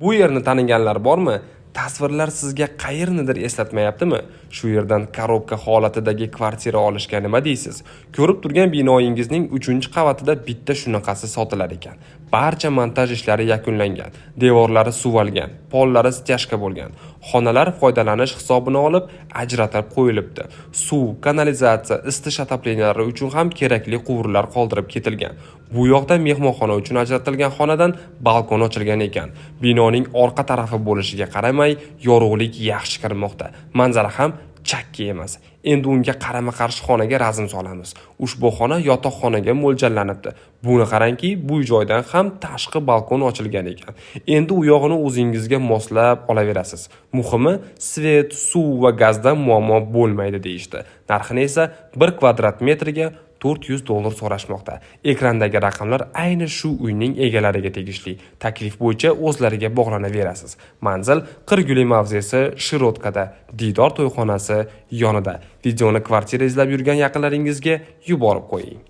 Bu yerni taniganlar bormi? Tasvirlar sizga qayernidir eslatmayaptimi? Shu yerdan korobka holatidagi kvartira olishga nima deysiz? Ko'rib turgan binoyingizning 3-qavatida bitta shunaqasi sotilar ekan. Barcha montaj ishlari yakunlangan, devorlari suvalgan, pollari stяжка bo'lgan. Xonalar foydalanish hisobini olib ajratib qo'yilibdi. Suv, kanalizatsiya, isitish otopleniyalari uchun ham kerakli quvurlar qoldirib ketilgan. Bu yoqda mehmonxona uchun ajratilgan xonadan balkon ochilgan ekan. Binoning orqa tarafi bo'lishiga qaramay, yorug'lik yaxshi kirmoqda. Manzara ham chakki emas. Endi unga qarama-qarshi xonaga razm solamiz. Ushbu xona yotoqxonaga mo'ljallanibdi. Buni qarangki, bu joydan ham tashqi balkon ochilgan ekan. Endi u yog'ini o'zingizga moslab olaverasiz. Muhimi, svet, suv va gazdan muammo bo'lmaydi deyishdi. Narxini esa 1 kvadrat metriga $400 so'rashmoqda. Ekrandagi raqamlar ayni shu uyning egalariga tegishli. Taklif bo'yicha o'zlariga bog'lanaverasiz. Manzil Qirguli mavzesi Shirotkada, Didor to'yxonasi yonida. Videoni kvartira izlab yurgan yaqinlaringizga yuborib qo'ying.